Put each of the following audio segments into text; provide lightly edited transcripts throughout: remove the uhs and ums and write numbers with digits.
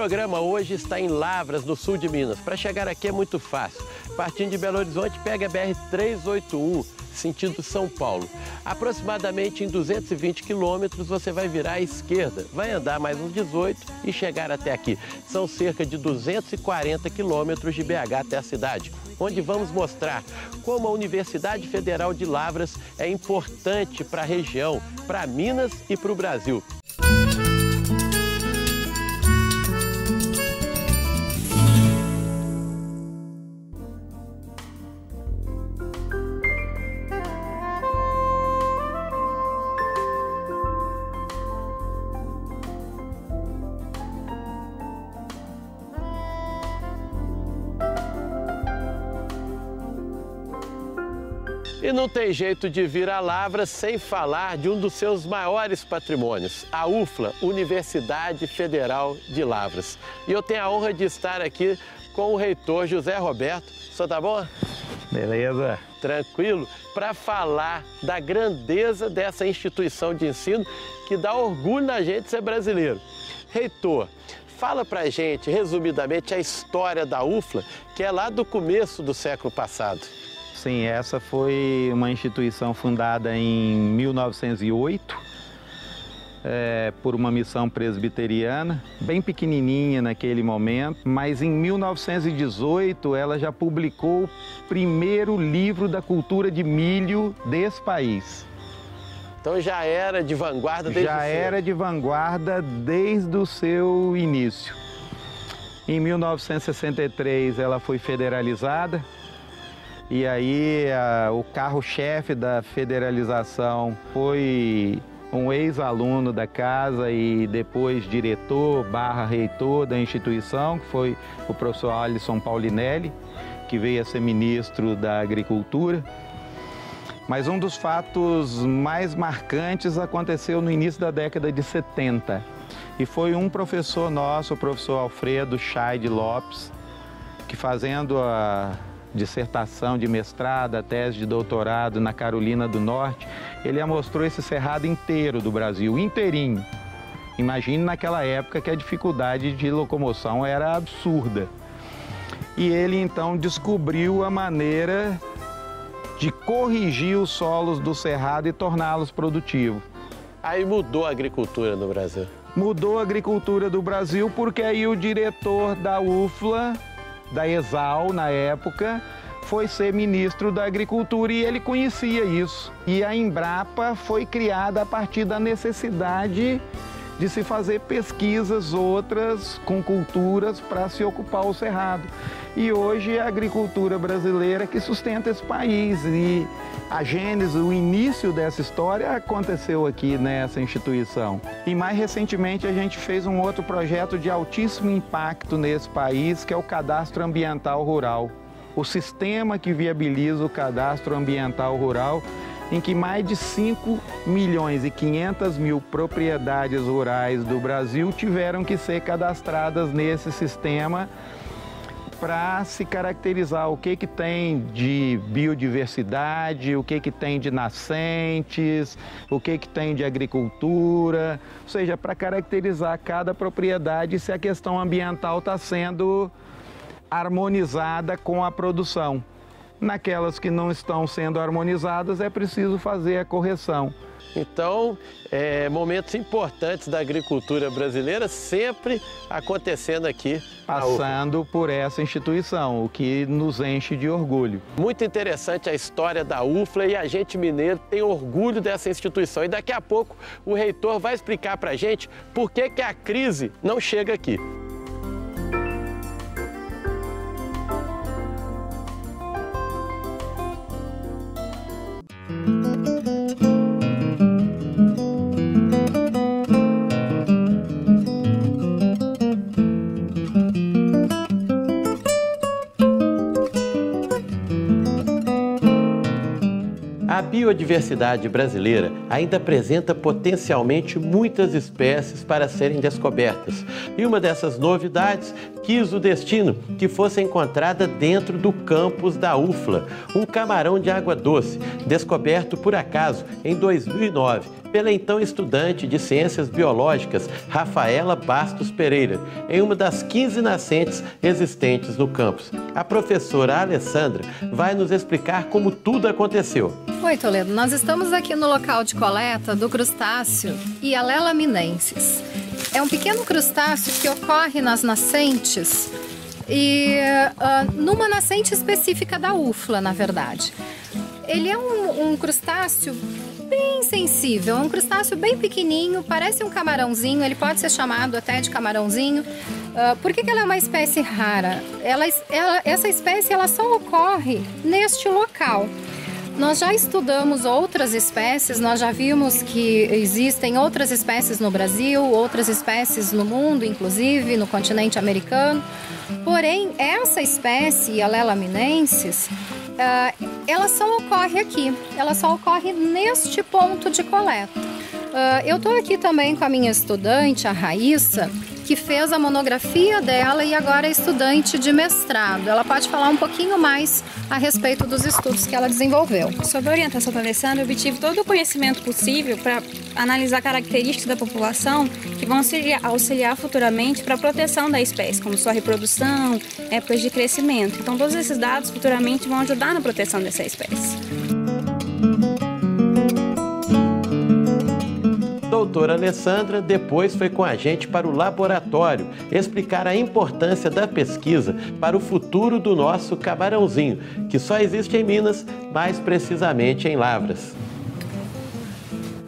programa hoje está em Lavras, no sul de Minas. Para chegar aqui é muito fácil. Partindo de Belo Horizonte, pega a BR-381, sentido São Paulo. Aproximadamente em 220 quilômetros você vai virar à esquerda, vai andar mais uns 18 e chegar até aqui. São cerca de 240 quilômetros de BH até a cidade, onde vamos mostrar como a Universidade Federal de Lavras é importante para a região, para Minas e para o Brasil. E não tem jeito de vir a Lavras sem falar de um dos seus maiores patrimônios, a UFLA, Universidade Federal de Lavras. E eu tenho a honra de estar aqui com o reitor José Roberto. O senhor tá bom? Beleza. Tranquilo? Para falar da grandeza dessa instituição de ensino que dá orgulho na gente ser brasileiro. Reitor, fala pra gente, resumidamente, a história da UFLA, que é lá do começo do século passado. Sim, essa foi uma instituição fundada em 1908, por uma missão presbiteriana, bem pequenininha naquele momento, mas em 1918 ela já publicou o primeiro livro da cultura de milho desse país. Então já era de vanguarda desde Já era de vanguarda desde o seu início. Em 1963 ela foi federalizada. E aí o carro-chefe da federalização foi um ex-aluno da casa e depois diretor/reitor da instituição, que foi o professor Alisson Paulinelli, que veio a ser ministro da Agricultura. Mas um dos fatos mais marcantes aconteceu no início da década de 70. E foi um professor nosso, o professor Alfredo Chaide Lopes, que fazendo a dissertação de mestrado, a tese de doutorado na Carolina do Norte, ele amostrou esse cerrado inteiro do Brasil, inteirinho. Imagine naquela época que a dificuldade de locomoção era absurda. E ele então descobriu a maneira de corrigir os solos do cerrado e torná-los produtivos. Aí mudou a agricultura no Brasil. Mudou a agricultura do Brasil porque aí o diretor da UFLA, da ESAL na época, foi ser ministro da Agricultura e ele conhecia isso. E a Embrapa foi criada a partir da necessidade de se fazer pesquisas outras com culturas para se ocupar o cerrado. E hoje é a agricultura brasileira que sustenta esse país. E a gênese, o início dessa história aconteceu aqui nessa instituição. E mais recentemente a gente fez um outro projeto de altíssimo impacto nesse país, que é o Cadastro Ambiental Rural. O sistema que viabiliza o Cadastro Ambiental Rural, em que mais de 5.500.000 propriedades rurais do Brasil tiveram que ser cadastradas nesse sistema para se caracterizar o que tem de biodiversidade, o que tem de nascentes, o que tem de agricultura, ou seja, para caracterizar cada propriedade se a questão ambiental está sendo harmonizada com a produção. Naquelas que não estão sendo harmonizadas, é preciso fazer a correção. Então, momentos importantes da agricultura brasileira sempre acontecendo aqui. Passando por essa instituição, o que nos enche de orgulho. Muito interessante a história da UFLA e a gente mineiro tem orgulho dessa instituição. E daqui a pouco o reitor vai explicar pra gente por que a crise não chega aqui. A biodiversidade brasileira ainda apresenta potencialmente muitas espécies para serem descobertas. E uma dessas novidades quis o destino que fosse encontrada dentro do campus da UFLA, um camarão de água doce, descoberto por acaso em 2009 pela então estudante de Ciências Biológicas Rafaela Bastos Pereira, em uma das 15 nascentes existentes no campus. A professora Alessandra vai nos explicar como tudo aconteceu. Oi, Toledo. Nós estamos aqui no local de coleta do crustáceo Hyalela minensis. É um pequeno crustáceo que ocorre nas nascentes e numa nascente específica da UFLA, na verdade. Ele é um crustáceo bem sensível, é um crustáceo bem pequenininho, parece um camarãozinho, ele pode ser chamado até de camarãozinho. Por que ela é uma espécie rara? Essa espécie ela só ocorre neste local. Nós já estudamos outras espécies, nós já vimos que existem outras espécies no Brasil, outras espécies no mundo, inclusive no continente americano. Porém, essa espécie, Hyalela minensis, ela só ocorre aqui, ela só ocorre neste ponto de coleta. Eu estou aqui também com a minha estudante, a Raíssa, que fez a monografia dela e agora é estudante de mestrado. Ela pode falar um pouquinho mais a respeito dos estudos que ela desenvolveu. Sob a orientação da Alessandra, eu obtive todo o conhecimento possível para analisar características da população que vão auxiliar futuramente para a proteção da espécie, como sua reprodução, épocas de crescimento. Então, todos esses dados futuramente vão ajudar na proteção dessa espécie. Doutora Alessandra depois foi com a gente para o laboratório explicar a importância da pesquisa para o futuro do nosso camarãozinho, que só existe em Minas, mais precisamente em Lavras.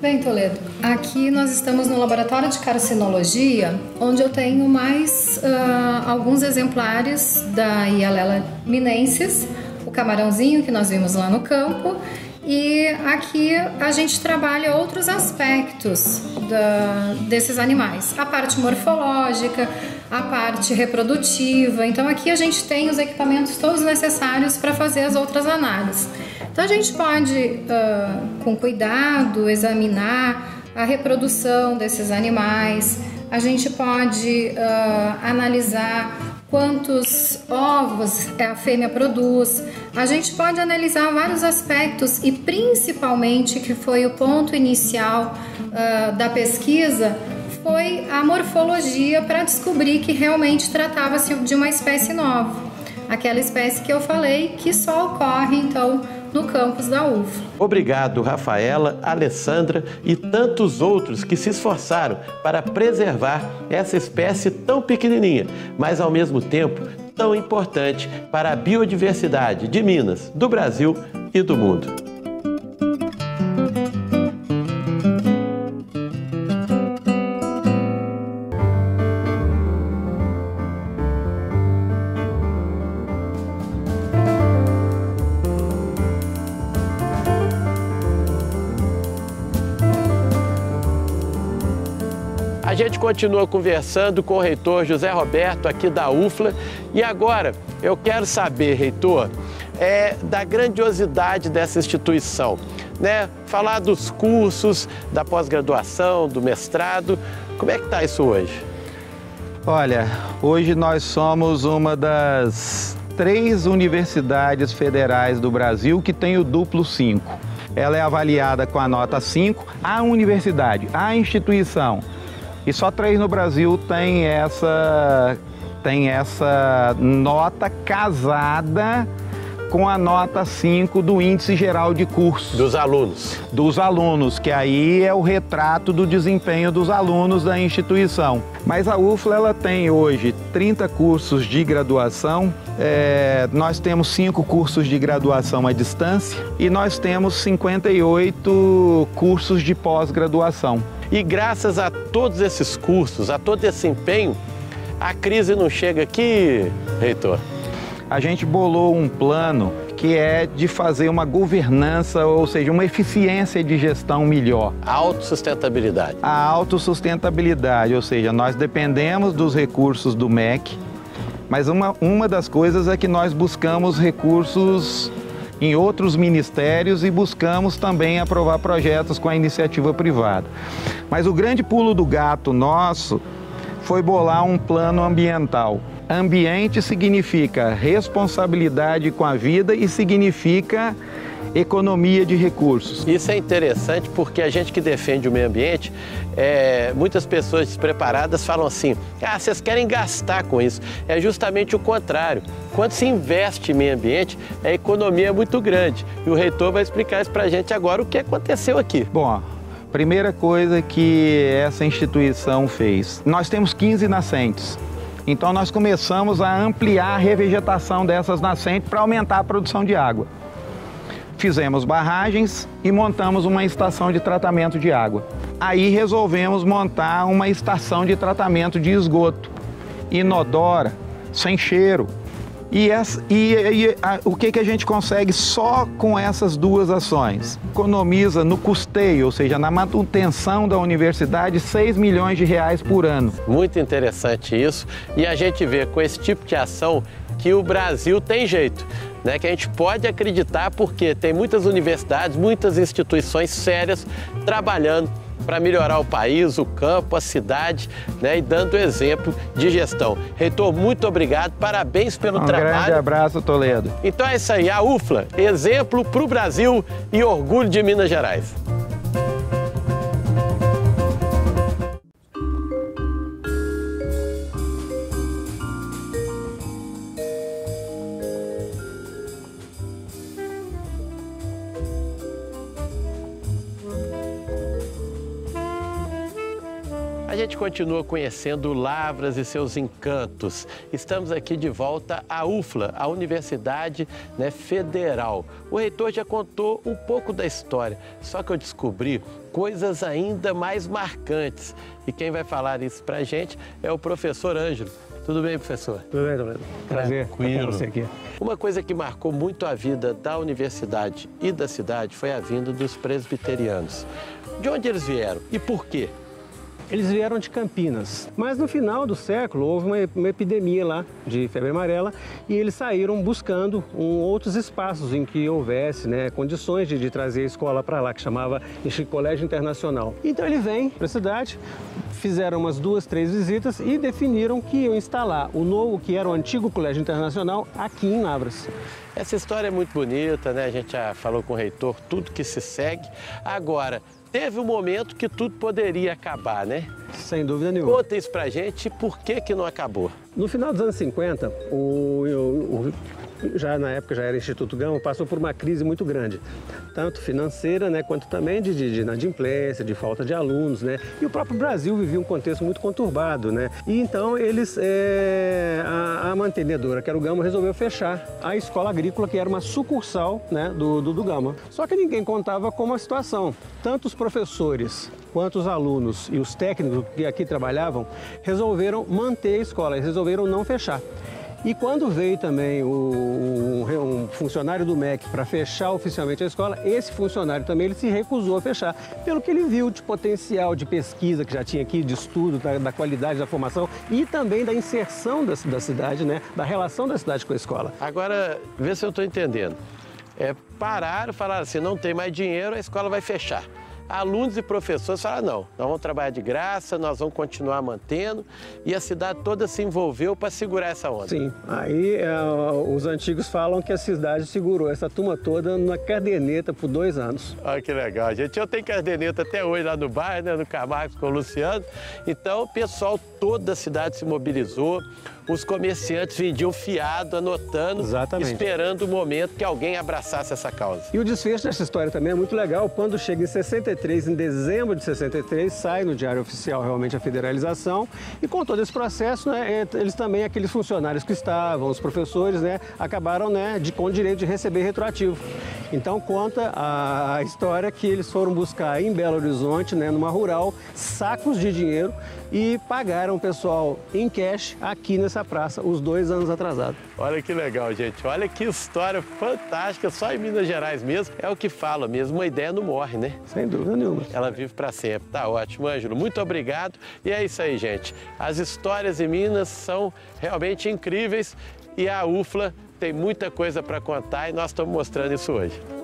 Bem, Toledo, aqui nós estamos no laboratório de carcinologia, onde eu tenho mais alguns exemplares da Hyalela minensis, o camarãozinho que nós vimos lá no campo. E aqui a gente trabalha outros aspectos desses animais, a parte morfológica, a parte reprodutiva. Então aqui a gente tem os equipamentos todos necessários para fazer as outras análises. Então a gente pode, com cuidado, examinar a reprodução desses animais, a gente pode analisar quantos ovos a fêmea produz. A gente pode analisar vários aspectos e principalmente, que foi o ponto inicial da pesquisa, foi a morfologia para descobrir que realmente tratava-se de uma espécie nova. Aquela espécie que eu falei que só ocorre, então, no campus da UFLA. Obrigado, Rafaela, Alessandra e tantos outros que se esforçaram para preservar essa espécie tão pequenininha, mas ao mesmo tempo tão importante para a biodiversidade de Minas, do Brasil e do mundo. A gente continua conversando com o reitor José Roberto aqui da UFLA e agora eu quero saber, reitor, da grandiosidade dessa instituição, né? Falar dos cursos, da pós-graduação, do mestrado, como é que está isso hoje? Olha, hoje nós somos uma das 3 universidades federais do Brasil que tem o duplo 5. Ela é avaliada com a nota 5, a universidade, a instituição. E só 3 no Brasil tem essa nota casada com a nota 5 do Índice Geral de Cursos. Dos alunos. Dos alunos, que aí é o retrato do desempenho dos alunos da instituição. Mas a UFLA ela tem hoje 30 cursos de graduação, nós temos 5 cursos de graduação à distância e nós temos 58 cursos de pós-graduação. E graças a todos esses cursos, a todo esse empenho, a crise não chega aqui, reitor? A gente bolou um plano que é de fazer uma governança, ou seja, uma eficiência de gestão melhor. A autossustentabilidade. A autossustentabilidade, ou seja, nós dependemos dos recursos do MEC, mas uma das coisas é que nós buscamos recursos em outros ministérios e buscamos também aprovar projetos com a iniciativa privada. Mas o grande pulo do gato nosso foi bolar um plano ambiental. Ambiente significa responsabilidade com a vida e significa economia de recursos. Isso é interessante porque a gente que defende o meio ambiente, muitas pessoas despreparadas falam assim, vocês querem gastar com isso. É justamente o contrário. Quando se investe em meio ambiente, a economia é muito grande. E o reitor vai explicar isso para a gente agora, o que aconteceu aqui. Bom, primeira coisa que essa instituição fez, nós temos 15 nascentes. Então nós começamos a ampliar a revegetação dessas nascentes para aumentar a produção de água. Fizemos barragens e montamos uma estação de tratamento de água. Aí resolvemos montar uma estação de tratamento de esgoto, inodora, sem cheiro. O que a gente consegue só com essas duas ações? Economiza no custeio, ou seja, na manutenção da universidade, 6 milhões de reais por ano. Muito interessante isso. E a gente vê com esse tipo de ação que o Brasil tem jeito. Né, que a gente pode acreditar porque tem muitas universidades, muitas instituições sérias trabalhando para melhorar o país, o campo, a cidade, né, e dando exemplo de gestão. Reitor, muito obrigado, parabéns pelo trabalho. Um grande abraço, Toledo. Então é isso aí, a UFLA, exemplo para o Brasil e orgulho de Minas Gerais. A gente continua conhecendo Lavras e seus encantos. Estamos aqui de volta à UFLA, a Universidade, né, Federal. O reitor já contou um pouco da história, só que eu descobri coisas ainda mais marcantes. E quem vai falar isso pra gente é o professor Ângelo. Tudo bem, professor? Tudo bem, Toledo. Prazer estar com você aqui. Uma coisa que marcou muito a vida da universidade e da cidade foi a vinda dos presbiterianos. De onde eles vieram e por quê? Eles vieram de Campinas, mas no final do século houve uma epidemia lá de febre amarela e eles saíram buscando outros espaços em que houvesse, né, condições de trazer a escola para lá, que chamava Colégio Internacional. Então ele vem para a cidade, fizeram umas 2, 3 visitas e definiram que iam instalar o novo, que era o antigo Colégio Internacional, aqui em Lavras. Essa história é muito bonita, né? A gente já falou com o reitor, tudo que se segue. Agora, teve um momento que tudo poderia acabar, né? Sem dúvida nenhuma. Conta isso pra gente e por que não acabou. No final dos anos 50, já na época já era Instituto Gama, passou por uma crise muito grande, tanto financeira, né, quanto também de inadimplência, de falta de alunos, né? E o próprio Brasil vivia um contexto muito conturbado, né? E então eles, a mantenedora, que era o Gama, resolveu fechar a escola agrícola, que era uma sucursal, né, do Gama. Só que ninguém contava com a situação. Tanto os professores quanto os alunos e os técnicos que aqui trabalhavam resolveram manter a escola, eles resolveram não fechar. E quando veio também um funcionário do MEC para fechar oficialmente a escola, esse funcionário também ele se recusou a fechar, pelo que ele viu de potencial de pesquisa que já tinha aqui, de estudo, da qualidade da formação e também da inserção da cidade, né, da relação da cidade com a escola. Agora, vê se eu estou entendendo. Pararam, falaram assim, não tem mais dinheiro, a escola vai fechar. Alunos e professores falaram, não, nós vamos trabalhar de graça, nós vamos continuar mantendo, e a cidade toda se envolveu para segurar essa onda. Sim, aí os antigos falam que a cidade segurou essa turma toda na caderneta por 2 anos. Olha que legal, gente. Eu tenho caderneta até hoje lá no bairro, né, no Camargo com o Luciano. Então o pessoal toda da cidade se mobilizou, os comerciantes vendiam fiado, anotando, exatamente, esperando o momento que alguém abraçasse essa causa. E o desfecho dessa história também é muito legal. Quando chega em 63, em dezembro de 63, sai no Diário Oficial realmente a federalização. E com todo esse processo, né, eles também, aqueles funcionários que estavam, os professores, né, acabaram, né, com o direito de receber retroativo. Então conta a história que eles foram buscar em Belo Horizonte, né, numa rural, sacos de dinheiro e pagaram o pessoal em cash aqui nessa praça, os 2 anos atrasados. Olha que legal, gente. Olha que história fantástica. Só em Minas Gerais mesmo. É o que fala mesmo. Uma ideia não morre, né? Sem dúvida nenhuma. Ela vive para sempre. Tá ótimo, Ângelo. Muito obrigado. E é isso aí, gente. As histórias em Minas são realmente incríveis e a UFLA tem muita coisa para contar e nós estamos mostrando isso hoje.